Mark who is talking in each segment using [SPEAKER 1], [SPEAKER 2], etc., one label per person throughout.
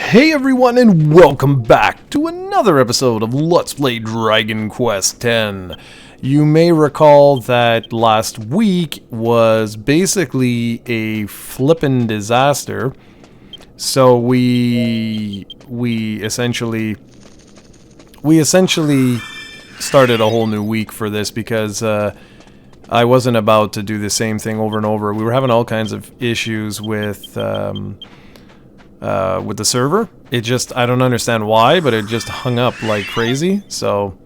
[SPEAKER 1] Hey everyone, and welcome back to another episode of Let's Play Dragon Quest X. You may recall that last week was basically a flippin' disaster. So we essentially started a whole new week for this because I wasn't about to do the same thing over and over. We were having all kinds of issues with the server. I don't understand why, but it just hung up like crazy. So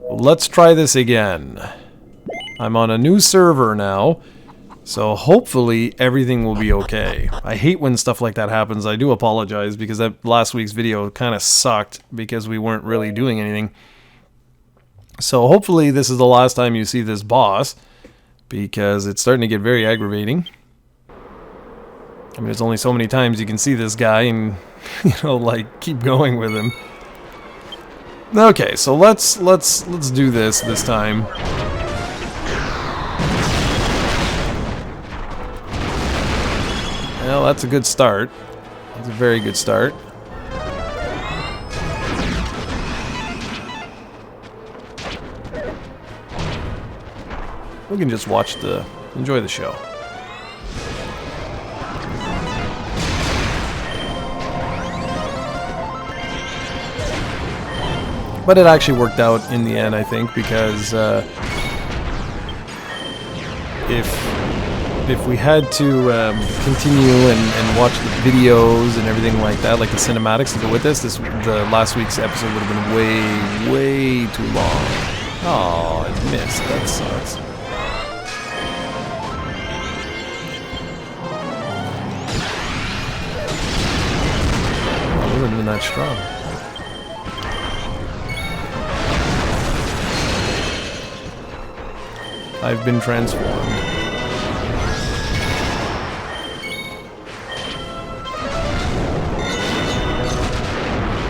[SPEAKER 1] let's try this again. I'm on a new server now, so hopefully everything will be okay. I hate when stuff like that happens. I do apologize because that last week's video kind of sucked because we weren't really doing anything. So hopefully this is the last time you see this boss, because it's starting to get very aggravating. I mean, there's only so many times you can see this guy and, you know, like, keep going with him. Okay, so let's do this time. Well, that's a good start. That's a very good start. We can just enjoy the show. But it actually worked out in the end, I think, because if we had to continue and watch the videos and everything like that, like the cinematics to go with the last week's episode would have been way too long. Oh, I missed. That sucks. Oh, it wasn't even that strong. I've been transformed.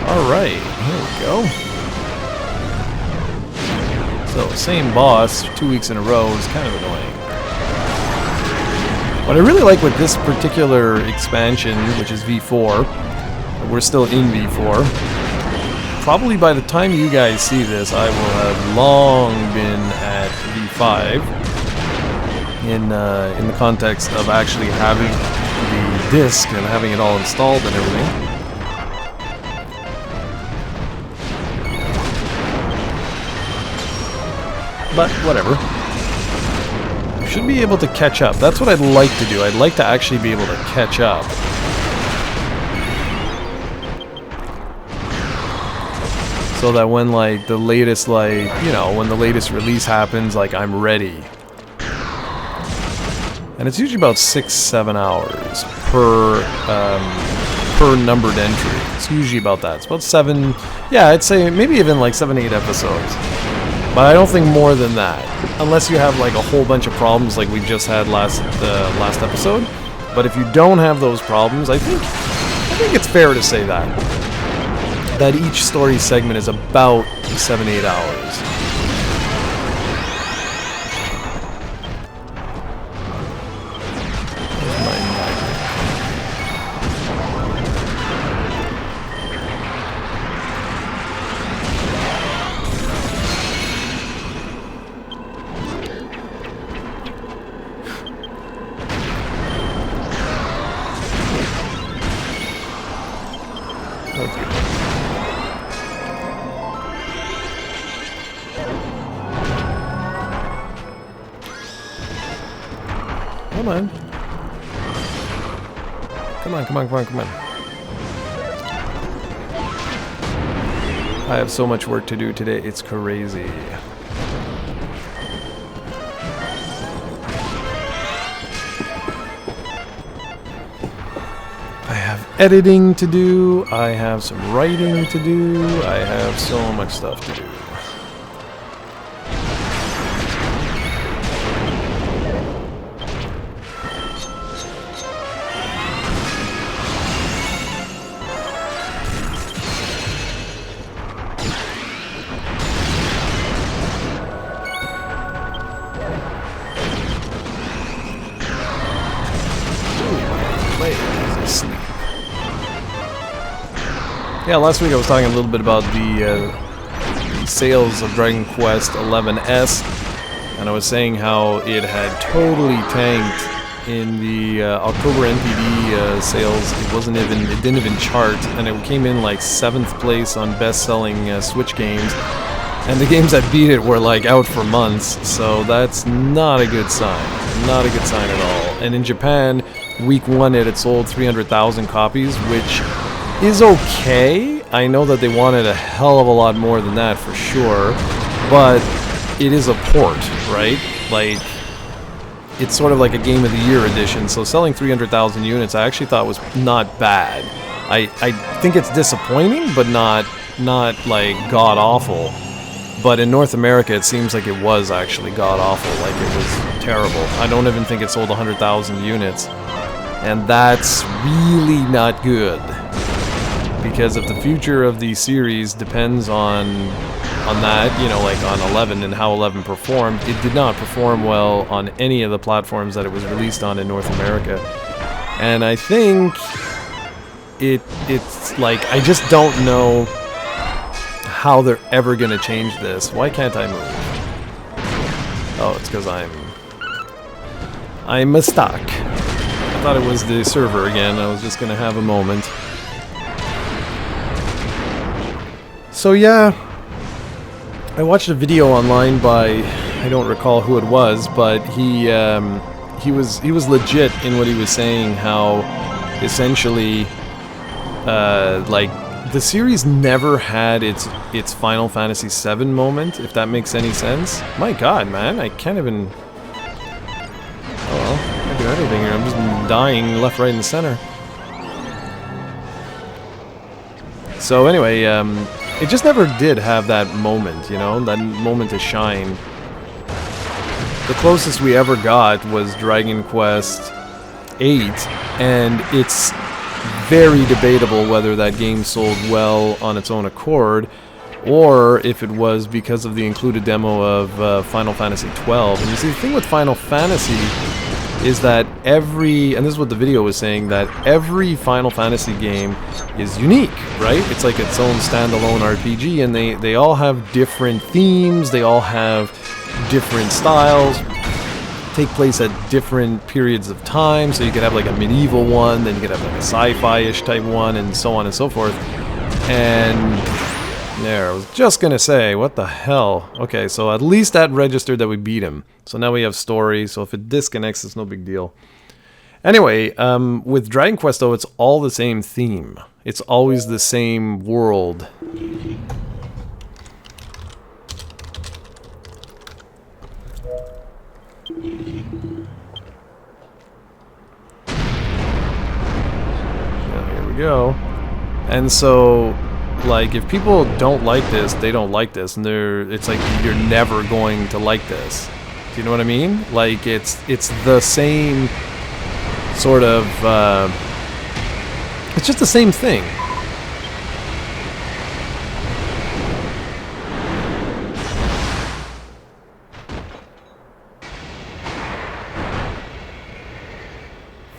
[SPEAKER 1] Alright, here we go. So, same boss 2 weeks in a row is kind of annoying. What I really like with this particular expansion, which is V4, we're still in V4. Probably by the time you guys see this, I will have long been at V5 in the context of actually having the disc and having it all installed and everything. But whatever. You should be able to catch up. That's what I'd like to do. I'd like to actually be able to catch up. So that when, like, the latest, like, you know, when the latest release happens, like, I'm ready. And it's usually about 6-7 hours per numbered entry. It's usually about that. It's about 7, yeah, I'd say maybe even like 7-8 episodes. But I don't think more than that. Unless you have, like, a whole bunch of problems like we just had last episode. But if you don't have those problems, I think it's fair to say that each story segment is about 7-8 hours. That's good. Come on. Come on. I have so much work to do today, it's crazy. I have editing to do, I have some writing to do, I have so much stuff to do. Yeah, last week I was talking a little bit about the sales of Dragon Quest XI's, and I was saying how it had totally tanked in the October NPD sales. It didn't even chart, and it came in like 7th place on best-selling Switch games. And the games that beat it were like out for months, so that's not a good sign. Not a good sign at all. And in Japan, week 1 it had sold 300,000 copies, which is okay. I know that they wanted a hell of a lot more than that for sure, but it is a port, right? Like, it's sort of like a Game of the Year edition, so selling 300,000 units I actually thought was not bad. I think it's disappointing, but not like god-awful. But in North America, it seems like it was actually god-awful, like it was terrible. I don't even think it sold 100,000 units, and that's really not good. Because if the future of the series depends on that, you know, like on 11 and how 11 performed, it did not perform well on any of the platforms that it was released on in North America. And I think it's like, I just don't know how they're ever gonna change this. Why can't I move? Oh, it's because I'm stuck. I thought it was the server again. I was just gonna have a moment. So yeah, I watched a video online by, I don't recall who it was, but he was legit in what he was saying. How essentially, like, the series never had its Final Fantasy VII moment, if that makes any sense. My god, man, I can't even... Oh well, I can't do anything here. I'm just dying left, right, and center. So anyway, it just never did have that moment, you know? That moment to shine. The closest we ever got was Dragon Quest VIII, and it's very debatable whether that game sold well on its own accord, or if it was because of the included demo of Final Fantasy XII. And you see, the thing with Final Fantasy is that and this is what the video was saying, that every Final Fantasy game is unique, right? It's like its own standalone RPG, and they all have different themes, they all have different styles, take place at different periods of time. So you could have like a medieval one, then you could have like a sci-fi-ish type one, and so on and so forth. And there, I was just gonna say, what the hell? Okay, so at least that registered that we beat him. So now we have story, so if it disconnects, it's no big deal. Anyway, with Dragon Quest though, it's all the same theme. It's always the same world. Here we go. And so, like, if people don't like this, they don't like this, and it's like you're never going to like this. Do you know what I mean? Like, it's the same sort of it's just the same thing.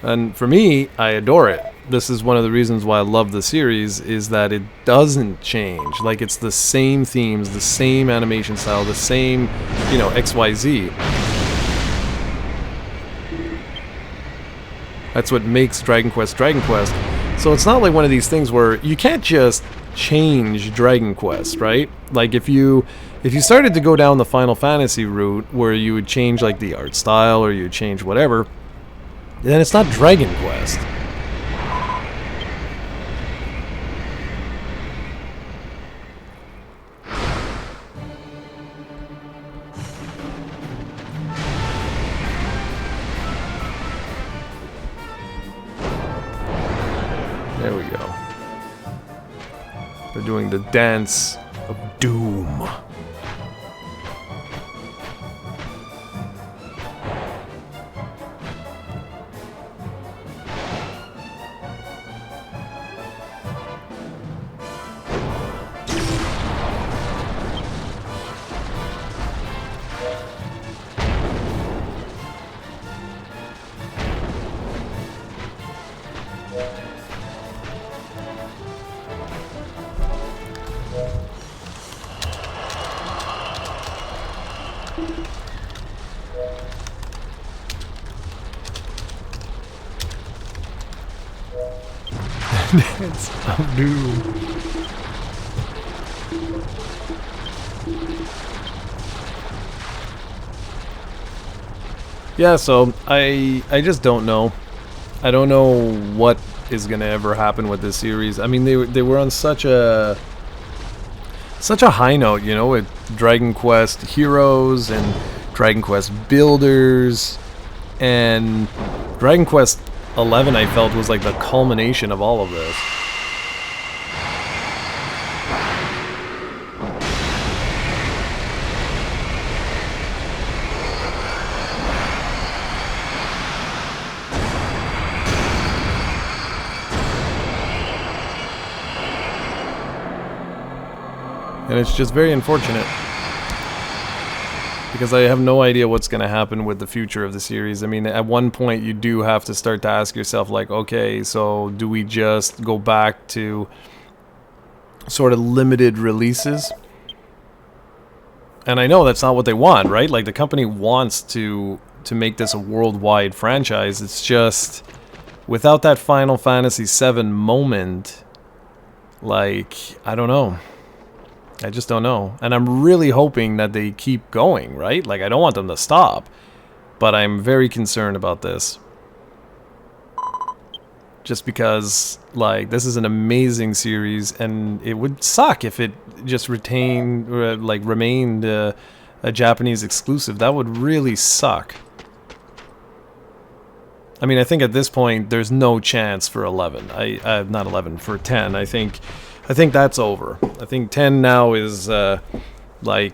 [SPEAKER 1] And for me, I adore it. This is one of the reasons why I love the series, is that it doesn't change. Like, it's the same themes, the same animation style, the same, you know, XYZ. That's what makes Dragon Quest Dragon Quest. So it's not like one of these things where you can't just change Dragon Quest, right? Like, if you started to go down the Final Fantasy route where you would change like the art style or you would change whatever, then it's not Dragon Quest. There we go. They're doing the dance of doom. Dance of Doom. Yeah, so I just don't know. I don't know what is gonna ever happen with this series. I mean, they were on such a high note, you know, with Dragon Quest Heroes and Dragon Quest Builders, and Dragon Quest 11 I felt was like the culmination of all of this. And it's just very unfortunate, because I have no idea what's going to happen with the future of the series. I mean, at one point you do have to start to ask yourself, like, okay, so do we just go back to sort of limited releases? And I know that's not what they want, right? Like, the company wants to make this a worldwide franchise. It's just, without that Final Fantasy VII moment, like, I don't know. I just don't know. And I'm really hoping that they keep going, right? Like, I don't want them to stop. But I'm very concerned about this. Just because, like, this is an amazing series, and it would suck if it just remained a Japanese exclusive. That would really suck. I mean, I think at this point, there's no chance for 11. Not 11, for 10. I think that's over. I think 10 now is, like,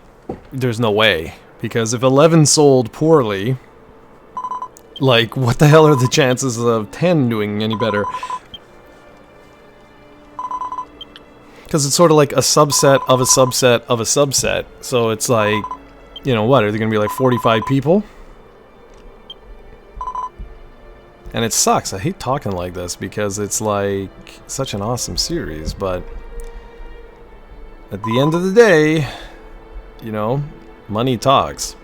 [SPEAKER 1] there's no way. Because if 11 sold poorly, like, what the hell are the chances of 10 doing any better? Because it's sort of like a subset of a subset of a subset. So it's like, you know what, are there going to be like 45 people? And it sucks. I hate talking like this because it's like such an awesome series, but at the end of the day, you know, money talks.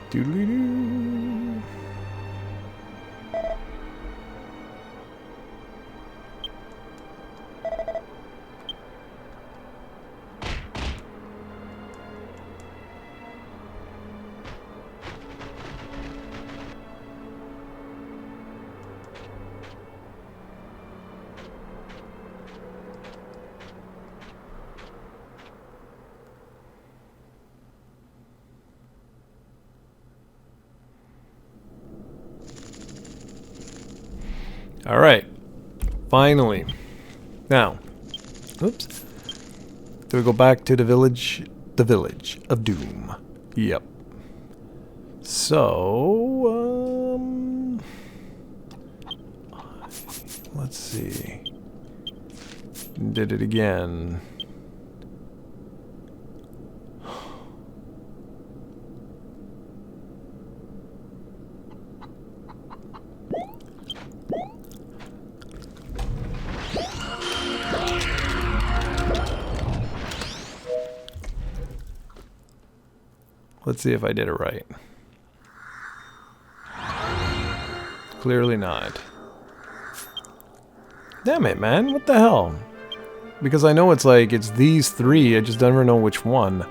[SPEAKER 1] Doodly-doo. All right, finally. Now, oops. Do we go back to the village of Doom? Yep. So, let's see. Did it again. Let's see if I did it right. Clearly not. Damn it, man. What the hell? Because I know it's like, it's these three, I just never know which one.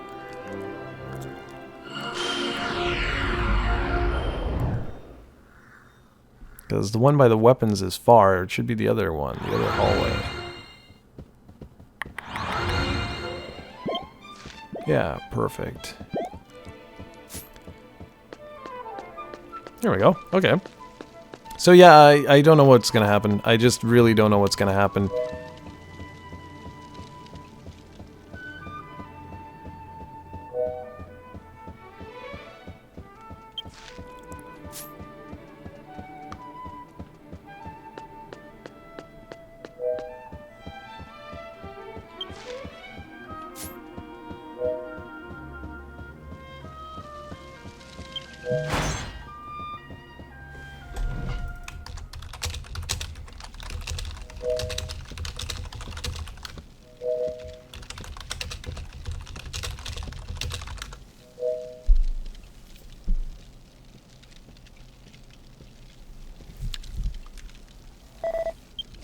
[SPEAKER 1] Because the one by the weapons is far, it should be the other one, the other hallway. Yeah, perfect. There we go. Okay. So yeah, I don't know what's gonna happen. I just really don't know what's gonna happen.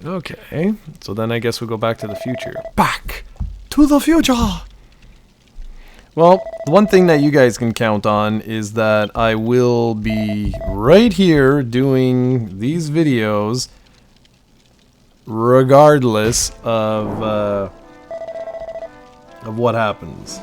[SPEAKER 1] Okay, so then I guess we'll go back to the future. Back to the future! Well, the one thing that you guys can count on is that I will be right here doing these videos regardless of what happens.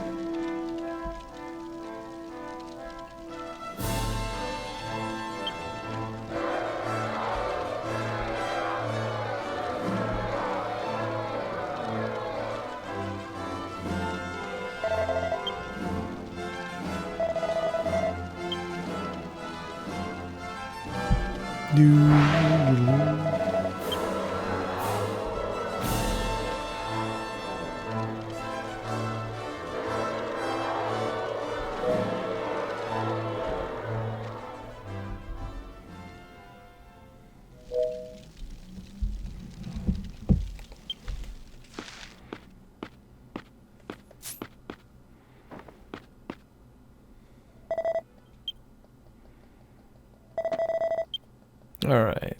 [SPEAKER 1] Alright.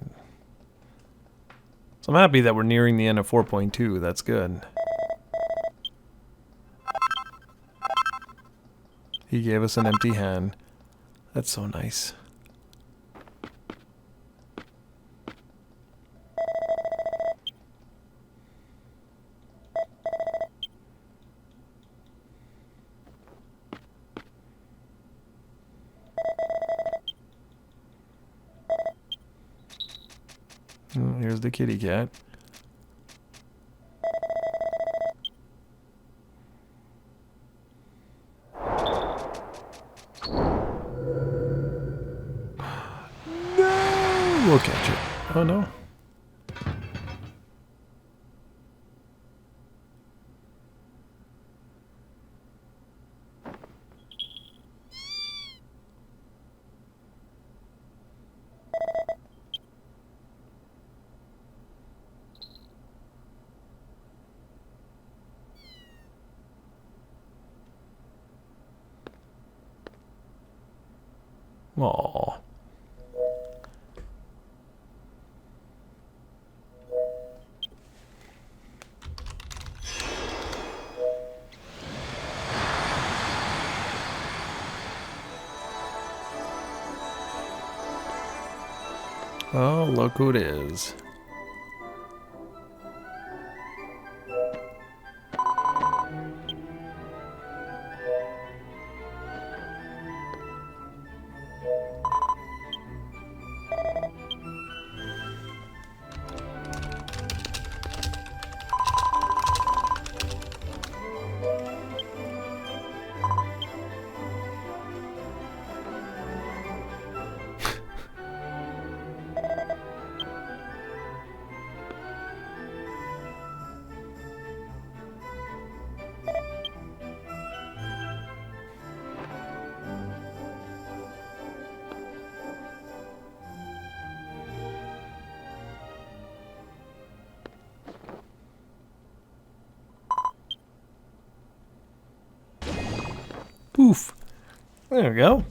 [SPEAKER 1] So I'm happy that we're nearing the end of 4.2. That's good. He gave us an empty hand. That's so nice. Oh, here's the kitty cat. No! We'll catch it. Oh no. Aww. Oh, look who it is. Poof. There we go.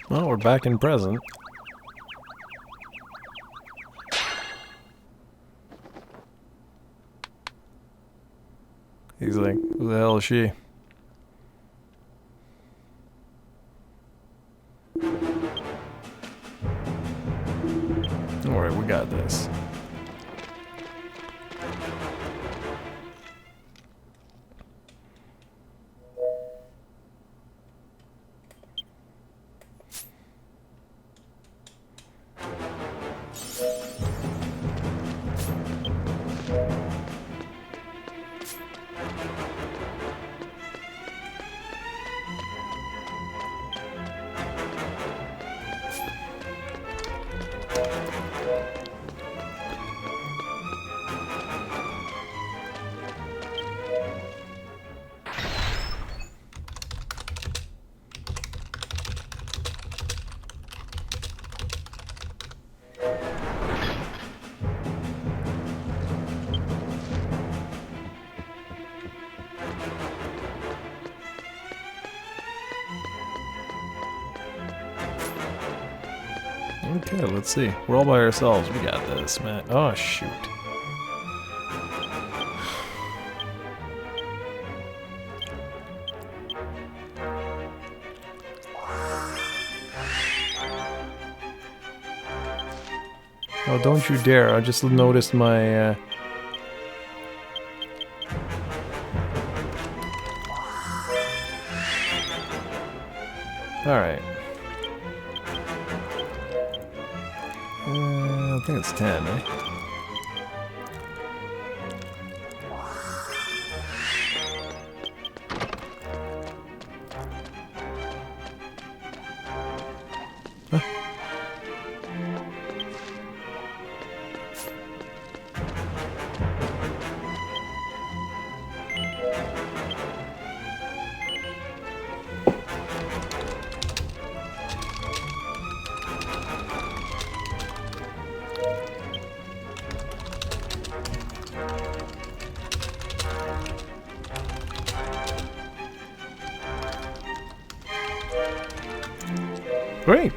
[SPEAKER 1] Well, we're back in present. like. Who the hell is she? Alright, we got this. Okay, let's see. We're all by ourselves. We got this, man. Oh, shoot. Oh, don't you dare. I just noticed my, Alright. I think it's 10, eh? Huh? Great.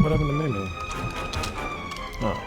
[SPEAKER 1] What happened to Mimi? Oh.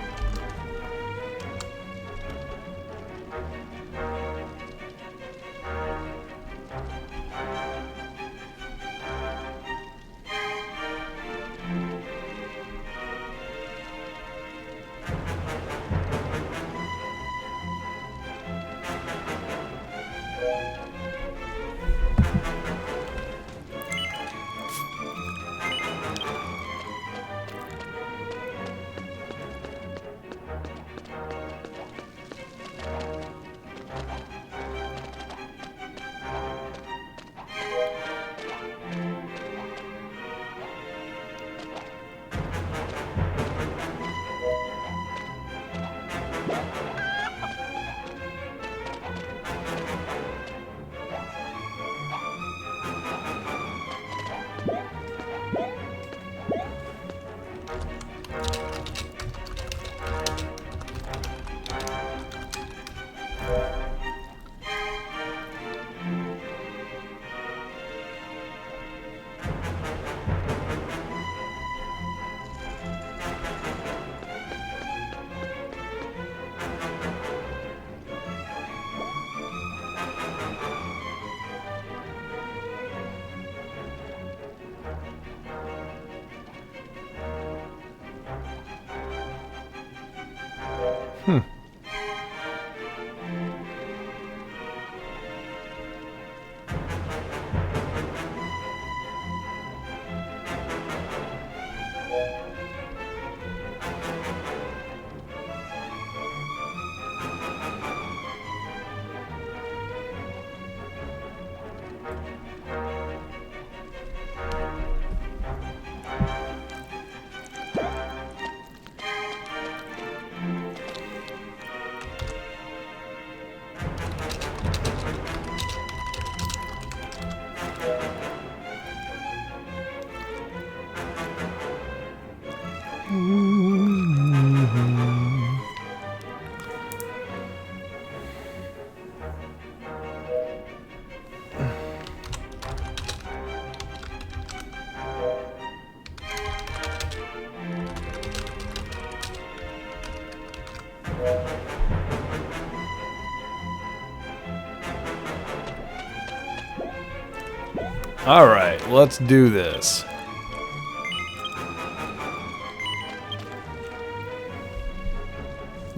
[SPEAKER 1] Alright, let's do this.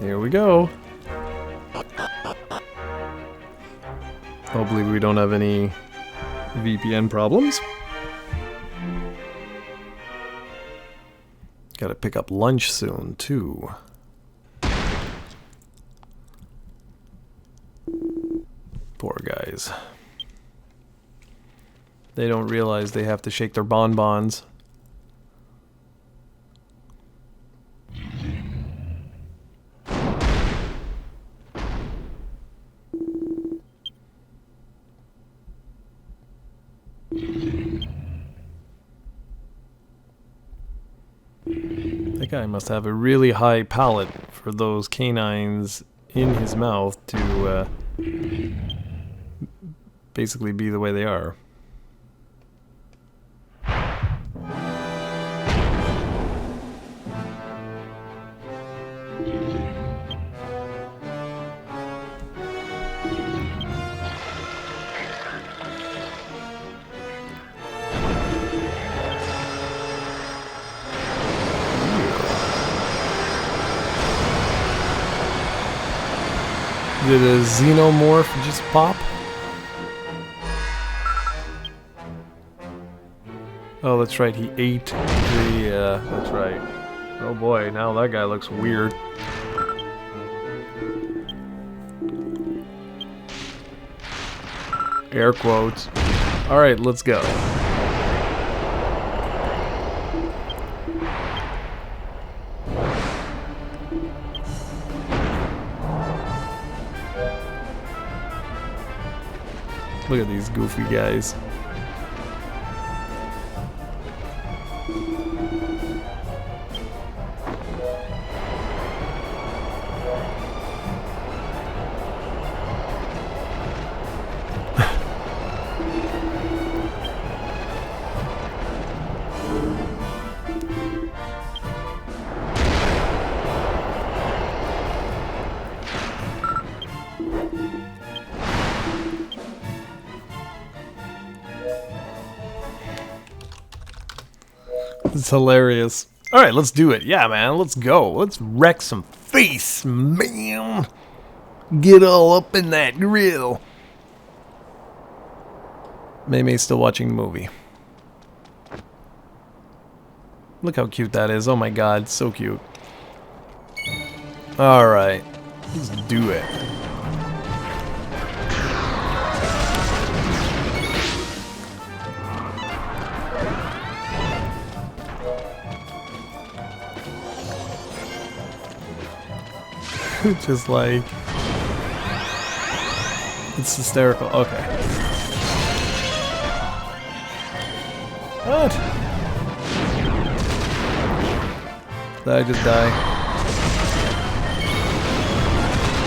[SPEAKER 1] Here we go. Hopefully we don't have any VPN problems. Gotta pick up lunch soon, too. Poor guys. They don't realize they have to shake their bonbons. That guy must have a really high palate for those canines in his mouth to basically be the way they are. Did a xenomorph just pop? Oh, that's right, he ate the, that's right. Oh boy, now that guy looks weird. Air quotes. Alright, let's go. Look at these goofy guys. It's hilarious. Alright, let's do it. Yeah, man, let's go. Let's wreck some face, man. Get all up in that grill. Maymay's still watching the movie. Look how cute that is. Oh my god, so cute. Alright, let's do it. Just like... it's hysterical. Okay. What? Did I just die?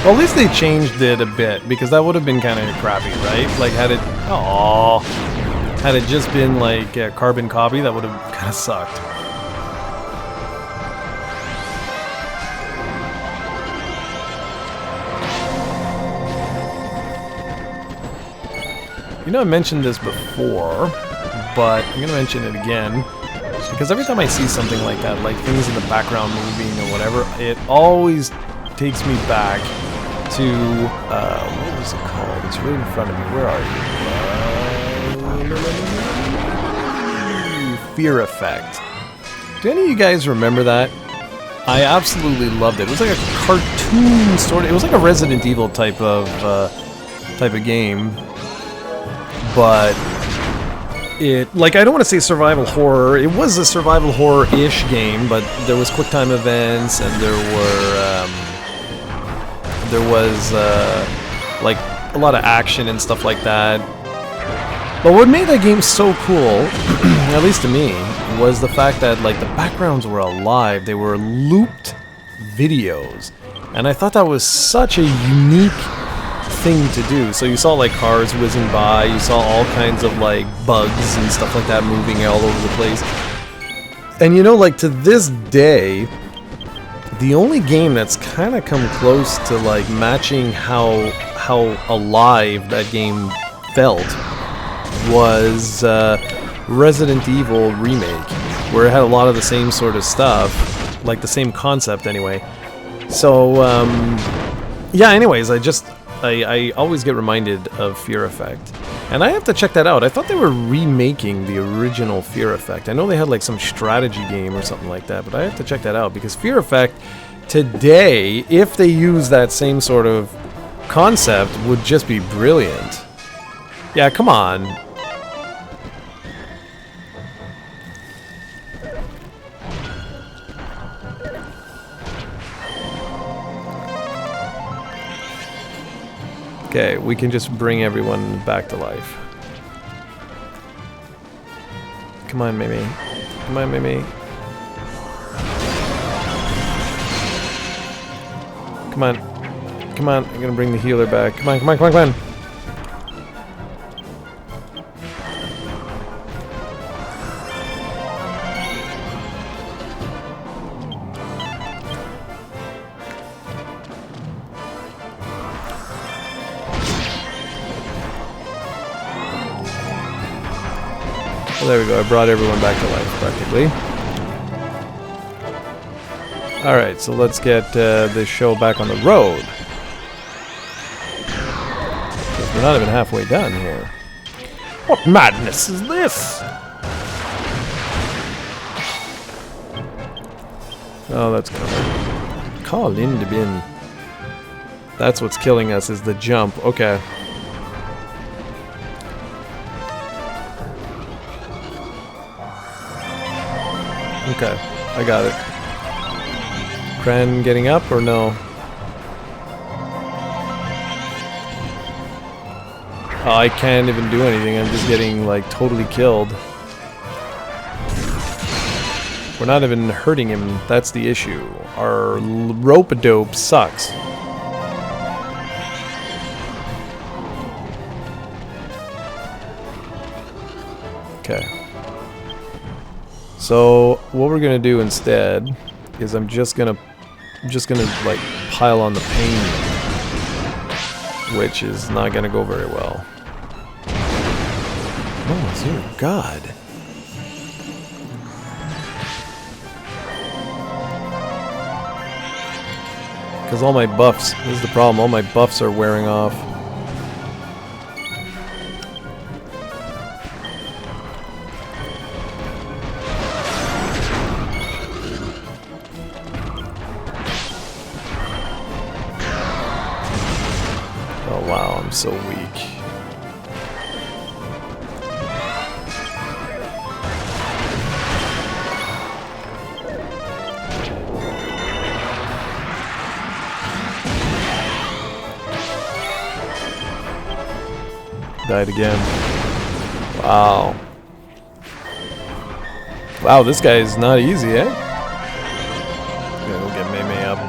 [SPEAKER 1] Well, at least they changed it a bit, because that would have been kind of crappy, right? Like, had it... aww. Had it just been, like, a carbon copy, that would have kind of sucked. You know, I mentioned this before, but I'm gonna mention it again, because every time I see something like that, like things in the background moving or whatever, it always takes me back to, what was it called? It's right in front of me. Where are you? Fear Effect. Do any of you guys remember that? I absolutely loved it. It was like a cartoon sort of, it was like a Resident Evil type of game. But it, like, I don't want to say survival horror. It was a survival horror-ish game, but there was quick time events, and there was like a lot of action and stuff like that. But what made that game so cool, at least to me, was the fact that, like, the backgrounds were alive. They were looped videos, and I thought that was such a unique thing to do. So you saw like cars whizzing by, you saw all kinds of like bugs and stuff like that moving all over the place. And you know, like to this day, The only game that's kind of come close to like matching how alive that game felt was Resident Evil Remake, where it had a lot of the same sort of stuff, like the same concept anyway. So yeah, anyways, I always get reminded of Fear Effect. And I have to check that out. I thought they were remaking the original Fear Effect. I know they had like some strategy game or something like that, but I have to check that out because Fear Effect today, if they use that same sort of concept, would just be brilliant. Yeah, come on. Okay, we can just bring everyone back to life. Come on, Mimi. Come on, Mimi. Come on. Come on, I'm gonna bring the healer back. Come on, come on, come on, come on. Well, there we go. I brought everyone back to life, practically. Alright, so let's get this show back on the road. We're not even halfway done here. What madness is this? Oh, that's gonna hurt. Call in the bin. That's what's killing us, is the jump. Okay. Okay, I got it. Kren getting up or no? Oh, I can't even do anything. I'm just getting like totally killed. We're not even hurting him. That's the issue. Our rope-a-dope sucks. Okay. So what we're gonna do instead is I'm just gonna like pile on the pain, which is not gonna go very well. Oh dear God! Because all my buffs, this is the problem. All my buffs are wearing off. Wow, I'm so weak. Died again. Wow. Wow, this guy is not easy, eh? Gonna go get Mei up.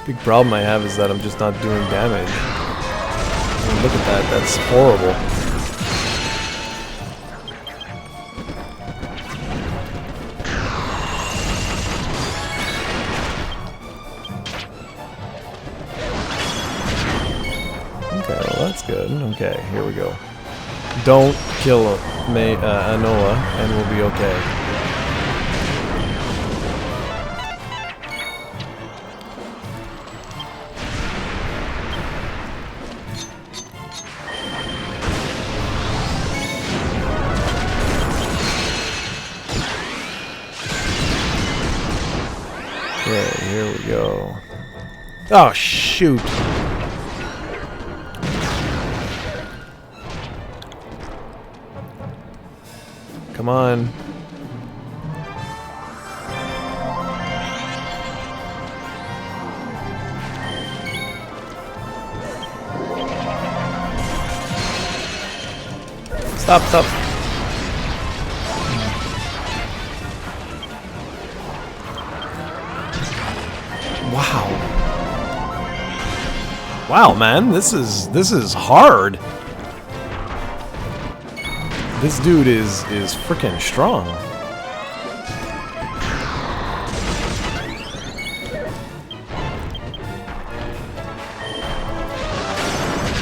[SPEAKER 1] Big problem I have is that I'm just not doing damage. I mean, look at that, that's horrible. Okay, well that's good. Okay, here we go. Don't kill Anoa and we'll be okay. Okay, here we go. Oh, shoot! Come on. Stop, stop. Wow. Wow, man, this is hard. This dude is freaking strong.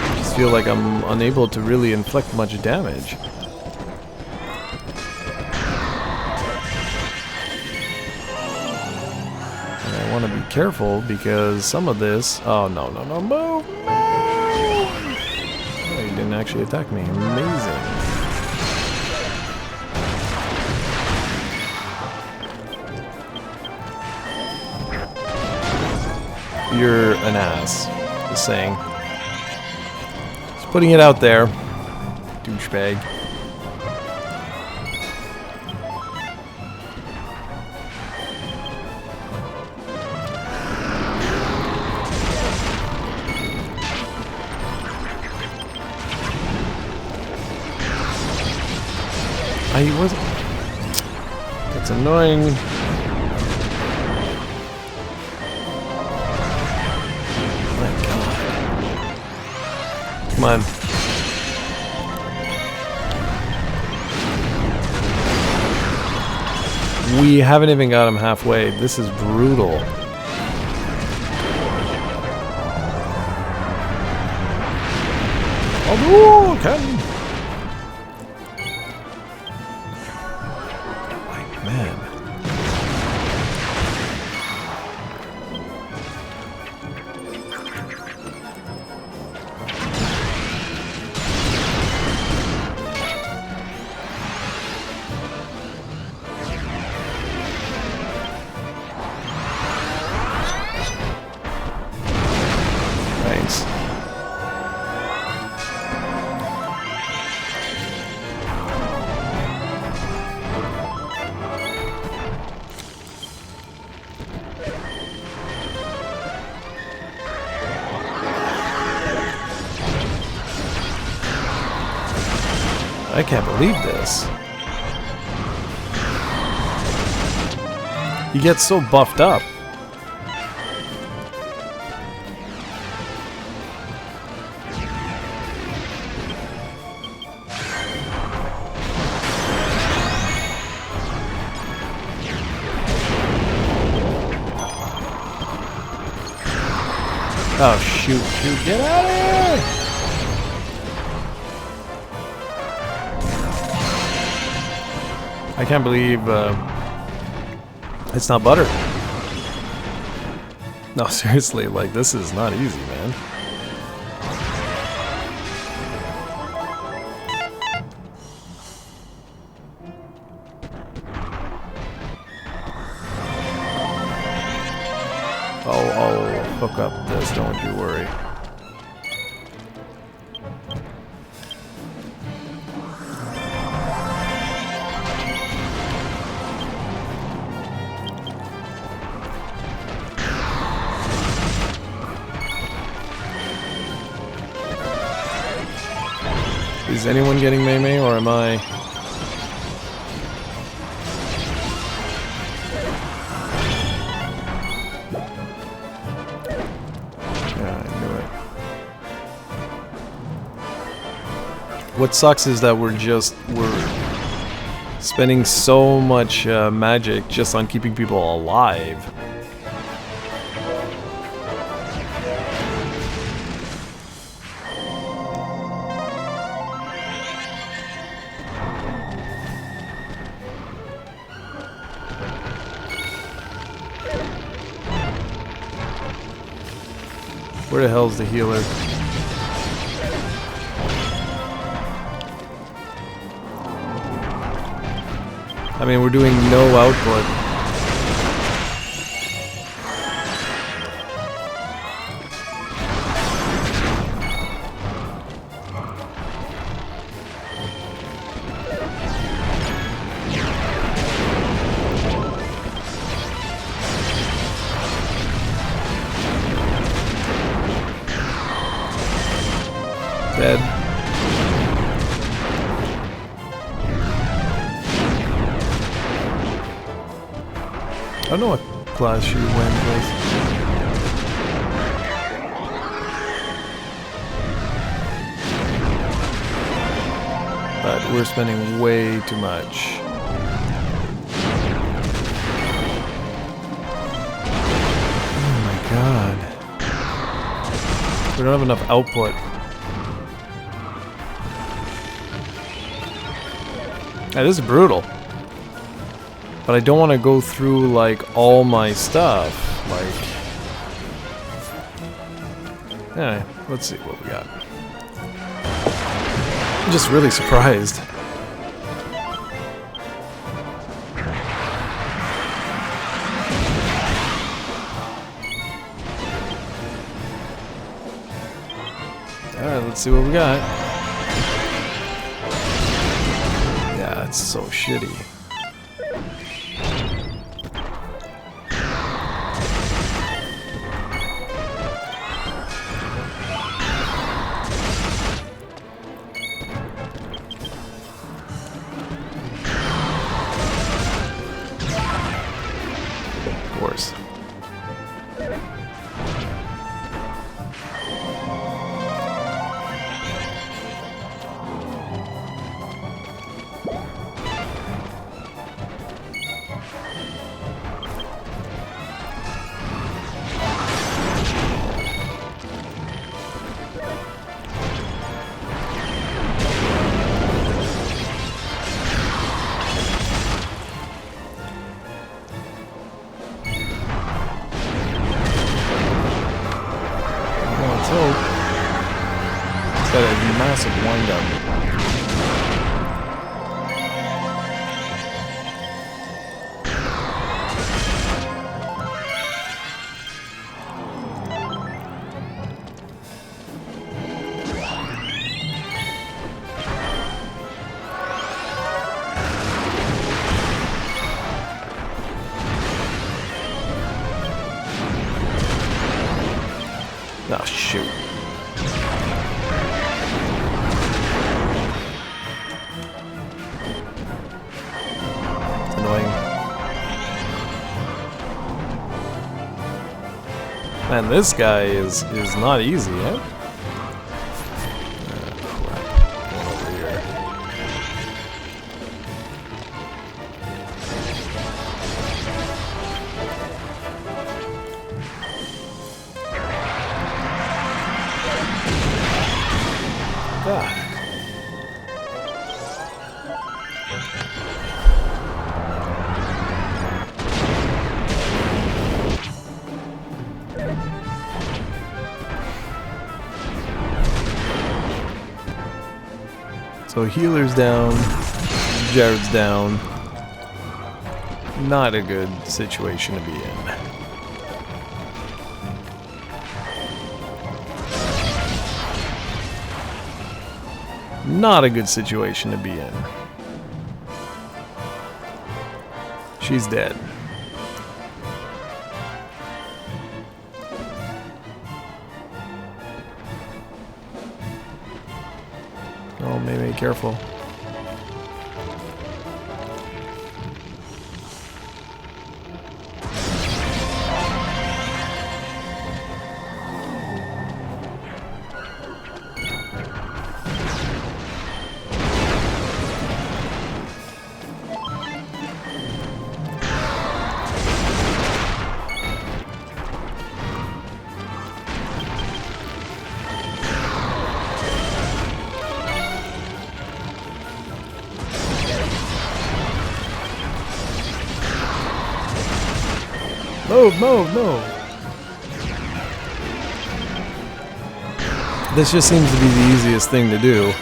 [SPEAKER 1] I just feel like I'm unable to really inflict much damage. And I want to be careful because some of this... Oh, no, no, no, move! Move! Oh, he didn't actually attack me. Amazing. You're an ass. Just saying. Just putting it out there. Douchebag. I wasn't... That's annoying. Come on. We haven't even got him halfway. This is brutal. Oh, okay. Like, man. Thanks. I can't believe this. He gets so buffed up. Oh, shoot, shoot, get out of here! I can't believe it's not butter. No, seriously, like, this is not easy, man. I'll hook up this, don't you worry. Is anyone getting Mei or am I? Yeah, I knew it. What sucks is that we're spending so much magic just on keeping people alive. Where the hell's the healer? I mean, we're doing no output. Dead. I don't know what class she went with. But we're spending way too much. Oh my god. We don't have enough output. That is brutal. But I don't want to go through, like, all my stuff. Like... Anyway, let's see what we got. I'm just really surprised. Alright, let's see what we got. Yeah, it's so shitty. Of course. Hope. It's got a massive wind-up. Oh, shoot. It's annoying. Man, this guy is not easy, eh? Crap. Going over here. God. So healer's down, Jared's down. Not a good situation to be in. Not a good situation to be in. She's dead. Oh, maybe careful. Move, move, move. This just seems to be the easiest thing to do.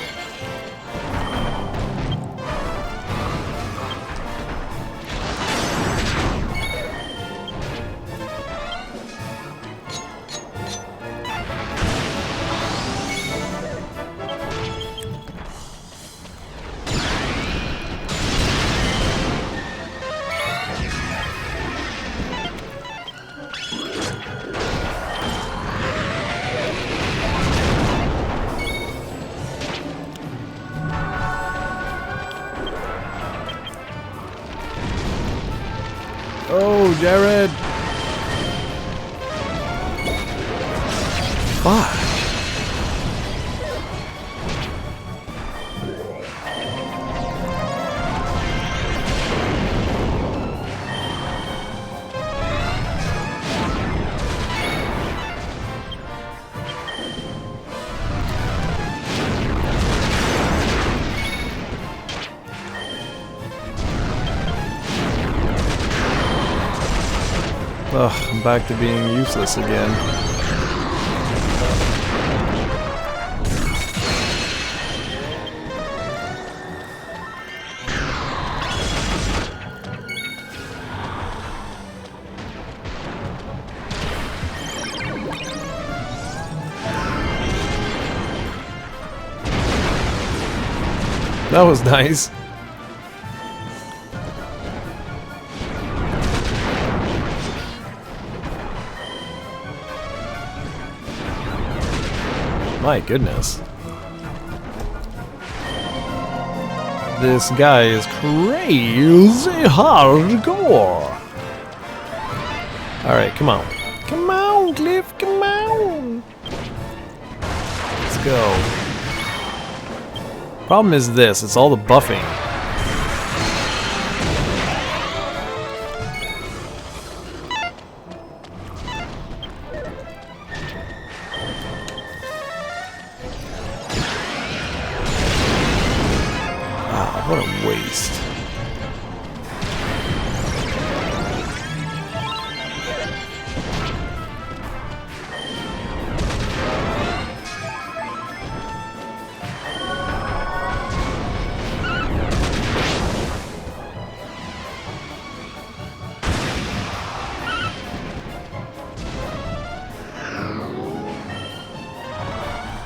[SPEAKER 1] Oh, Jared! Fuck. Ugh, I'm back to being useless again. That was nice. My goodness. This guy is crazy hardcore. Alright, come on. Come on, Cliff, come on. Let's go. Problem is this, it's all the buffing. Ah, what a waste.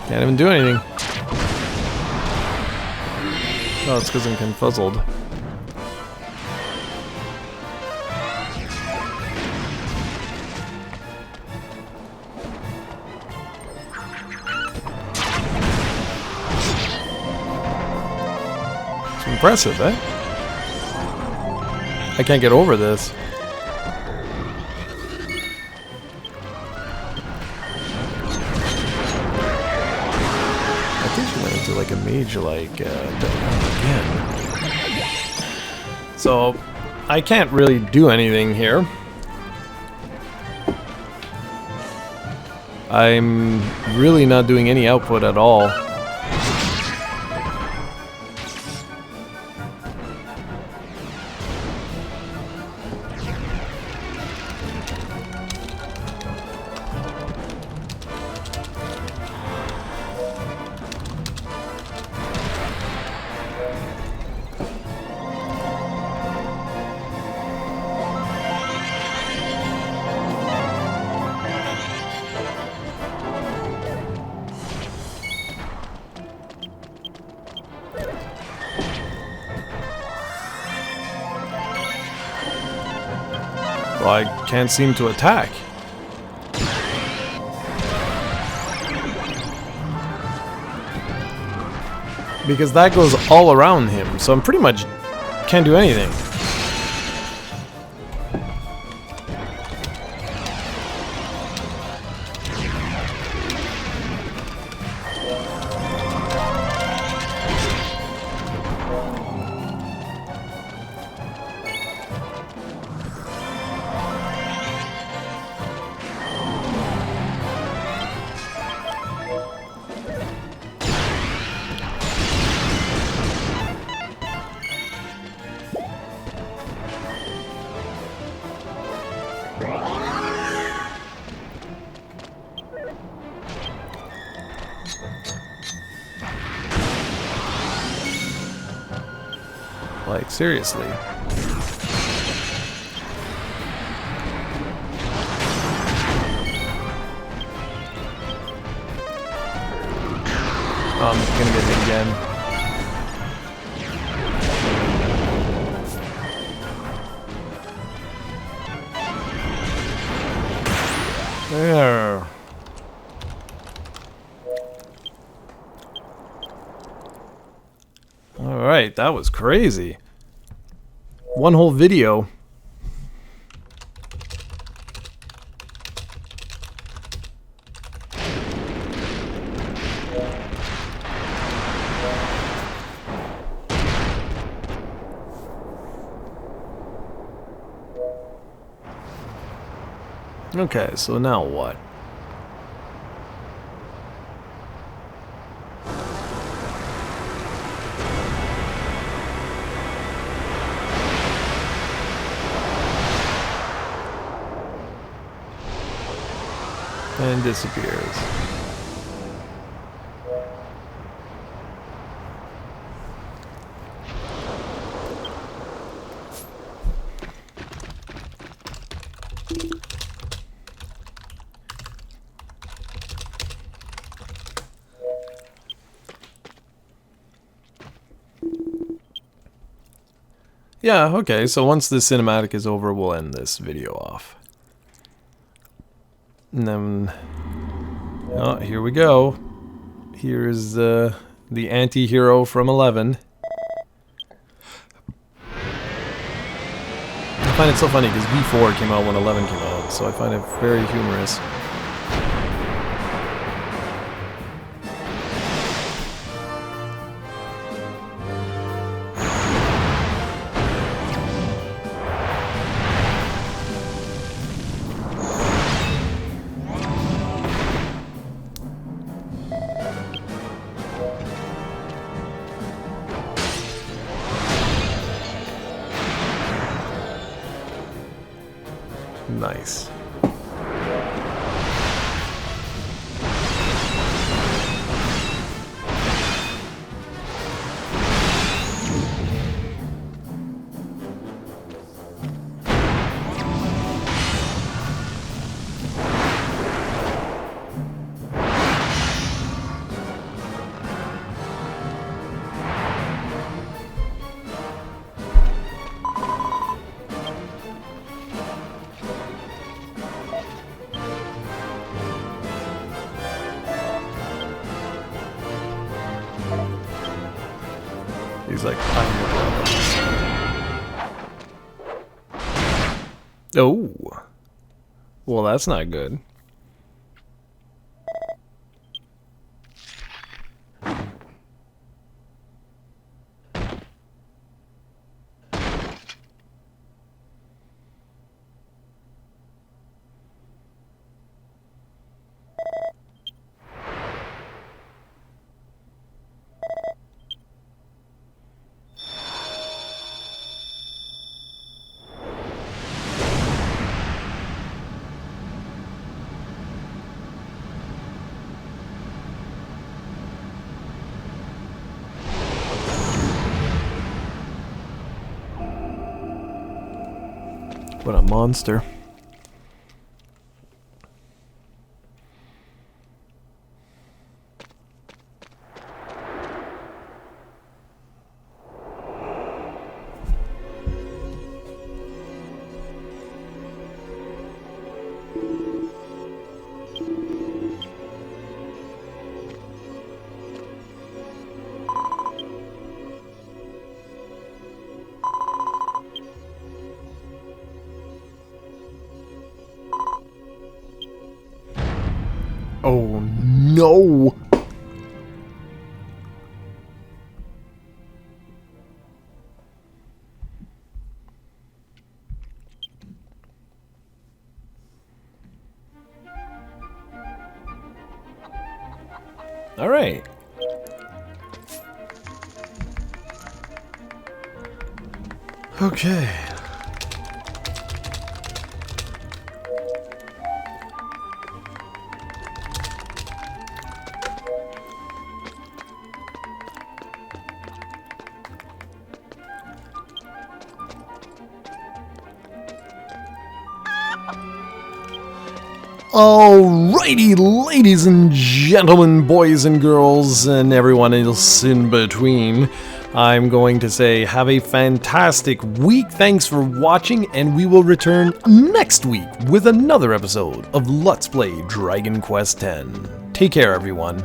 [SPEAKER 1] Can't even do anything. Oh, it's because I'm confuzzled. It's impressive, eh? I can't get over this. To like a mage like again. So I can't really do anything here. I'm really not doing any output at all. Well, I can't seem to attack. Because that goes all around him, so I'm pretty much can't do anything. Like, seriously. Oh, I'm gonna get hit again. There. Alright, that was crazy. One whole video. Okay, so now what? And disappears. Yeah, okay, so once the cinematic is over, we'll end this video off. And then... oh, here we go. Here's the anti-hero from 11. I find it so funny because V4 came out when 11 came out, so I find it very humorous. Nice. He's like, I'm your brother. Oh. Well, that's not good. What a monster. Oh no! All right. Okay. Alrighty, ladies and gentlemen, boys and girls, and everyone else in between, I'm going to say have a fantastic week. Thanks for watching, and we will return next week with another episode of Let's Play Dragon Quest X. Take care, everyone.